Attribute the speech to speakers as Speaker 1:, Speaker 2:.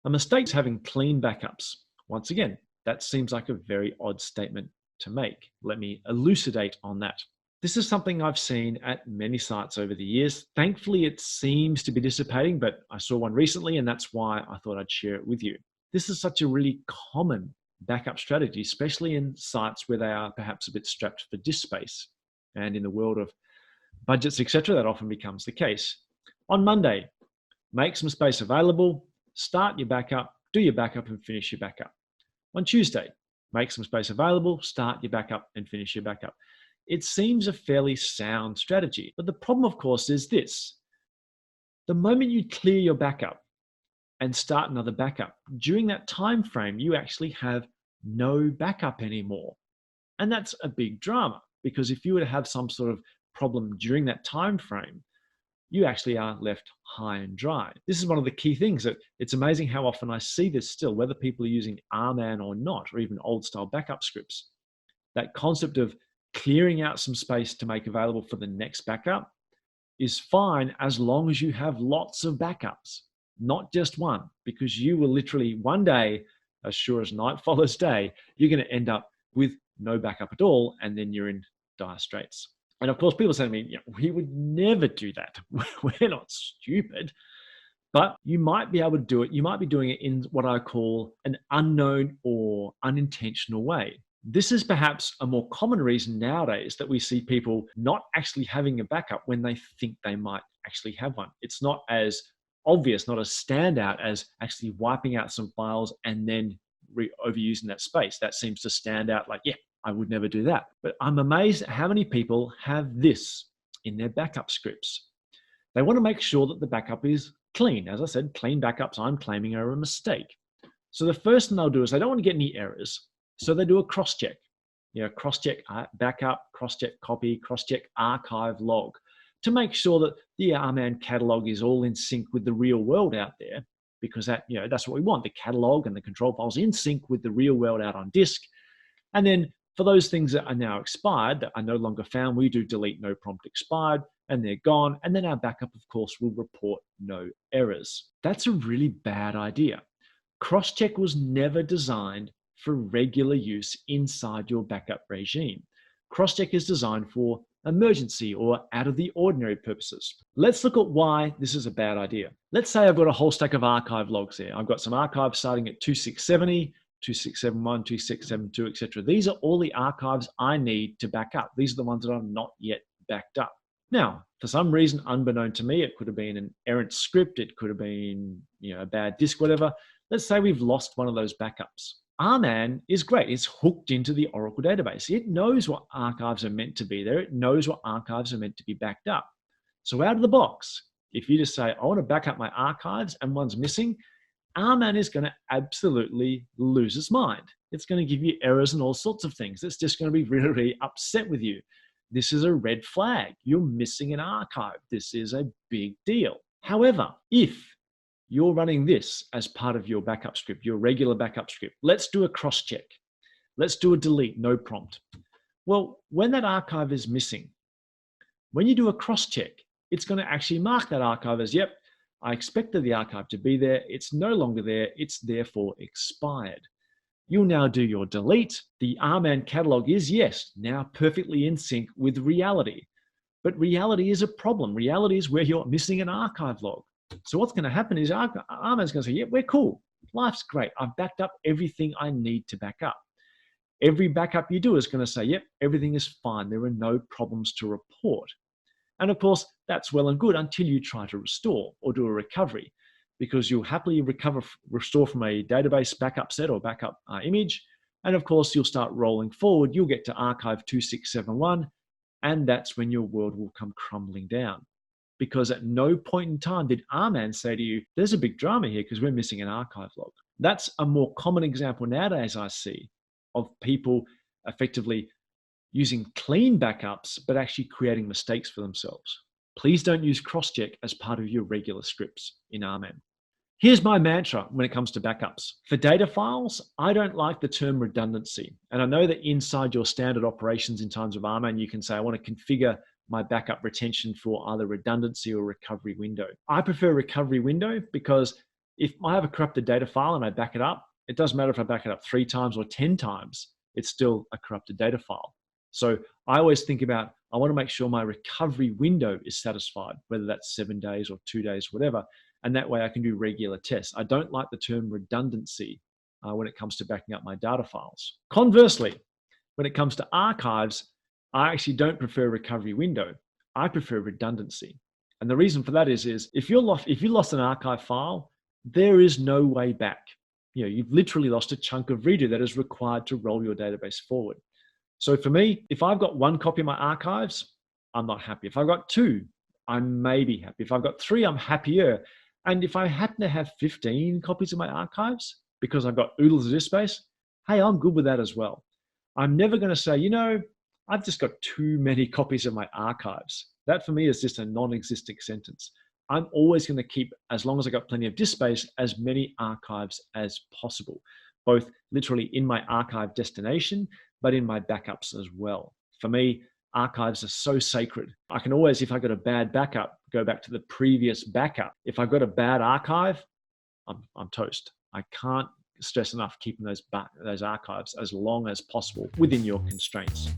Speaker 1: A mistake is having clean backups. Once again, that seems like a very odd statement to make. Let me elucidate on that. This is something I've seen at many sites over the years. Thankfully, it seems to be dissipating, but I saw one recently and that's why I thought I'd share it with you. This is such a really common backup strategy, especially in sites where they are perhaps a bit strapped for disk space. And in the world of budgets, etc., that often becomes the case. On Monday, make some space available, start your backup, do your backup and finish your backup. On Tuesday, make some space available, start your backup and finish your backup. It seems a fairly sound strategy, but the problem, of course, is this. The moment you clear your backup and start another backup, during that time frame, you actually have no backup anymore. And that's a big drama, because if you were to have some sort of problem during that time frame, you actually are left high and dry. This is one of the key things that it's amazing how often I see this still, whether people are using RMAN or not, or even old style backup scripts. That concept of clearing out some space to make available for the next backup is fine as long as you have lots of backups, not just one, because you will literally one day, as sure as night follows day, you're going to end up with no backup at all, and then you're in dire straits. And of course, people say to me, we would never do that. We're not stupid. But you might be able to do it. You might be doing it in what I call an unknown or unintentional way. This is perhaps a more common reason nowadays that we see people not actually having a backup when they think they might actually have one. It's not as obvious, not as standout as actually wiping out some files and then overusing that space. That seems to stand out like, I would never do that. But I'm amazed at how many people have this in their backup scripts. They want to make sure that the backup is clean. As I said, clean backups I'm claiming are a mistake. So the first thing they'll do is they don't want to get any errors. So they do a cross-check. Cross-check backup, cross-check copy, cross-check archive log to make sure that the RMAN catalog is all in sync with the real world out there, because that's what we want, the catalog and the control files in sync with the real world out on disk. And then for those things that are now expired, that are no longer found, we do delete no prompt expired, and they're gone. And then our backup, of course, will report no errors. That's a really bad idea. Crosscheck was never designed for regular use inside your backup regime. Crosscheck is designed for emergency or out of the ordinary purposes. Let's look at why this is a bad idea. Let's say I've got a whole stack of archive logs there. I've got some archives starting at 2670, 2671, 2672, etc. These are all the archives I need to back up. These are the ones that are not yet backed up. Now, for some reason, unbeknown to me, it could have been an errant script, it could have been a bad disk, whatever. Let's say we've lost one of those backups. RMAN is great. It's hooked into the Oracle database. It knows what archives are meant to be there. It knows what archives are meant to be backed up. So out of the box, if you just say, I want to back up my archives and one's missing, RMAN is going to absolutely lose its mind. It's going to give you errors and all sorts of things. It's just going to be really, really upset with you. This is a red flag. You're missing an archive. This is a big deal. However, if you're running this as part of your backup script, your regular backup script, let's do a cross-check. Let's do a delete, no prompt. Well, when that archive is missing, when you do a cross-check, it's going to actually mark that archive as, yep, I expected the archive to be there. It's no longer there. It's therefore expired. You'll now do your delete. The RMAN catalog is, yes, now perfectly in sync with reality. But reality is a problem. Reality is where you're missing an archive log. So what's going to happen is RMAN's going to say, yeah, we're cool. Life's great. I've backed up everything I need to back up. Every backup you do is going to say, yep, everything is fine. There are no problems to report. And of course, that's well and good until you try to restore or do a recovery, because you'll happily restore from a database backup set or backup image. And of course, you'll start rolling forward. You'll get to archive 2671, and that's when your world will come crumbling down. Because at no point in time did RMAN say to you, there's a big drama here because we're missing an archive log. That's a more common example nowadays I see of people effectively using clean backups, but actually creating mistakes for themselves. Please don't use crosscheck as part of your regular scripts in RMAN. Here's my mantra when it comes to backups. For data files, I don't like the term redundancy. And I know that inside your standard operations in terms of RMAN, you can say, I want to configure my backup retention for either redundancy or recovery window. I prefer recovery window because If I have a corrupted data file and I back it up, it doesn't matter if I back it up 3 times or 10 times, it's still a corrupted data file. So I always think about, I want to make sure my recovery window is satisfied, whether that's 7 days or 2 days, whatever. And that way I can do regular tests. I don't like the term redundancy when it comes to backing up my data files. Conversely, when it comes to archives, I actually don't prefer recovery window. I prefer redundancy. And the reason for that is if you lost an archive file, there is no way back. You've literally lost a chunk of redo that is required to roll your database forward. So for me, if I've got 1 copy of my archives, I'm not happy. If I've got 2, I may be happy. If I've got 3, I'm happier. And if I happen to have 15 copies of my archives because I've got oodles of disk space, hey, I'm good with that as well. I'm never going to say, I've just got too many copies of my archives. That for me is just a non-existent sentence. I'm always going to keep, as long as I got plenty of disk space, as many archives as possible, both literally in my archive destination, but in my backups as well. For me, archives are so sacred. I can always, if I got a bad backup, go back to the previous backup. If I've got a bad archive, I'm toast. I can't stress enough keeping those archives as long as possible within your constraints.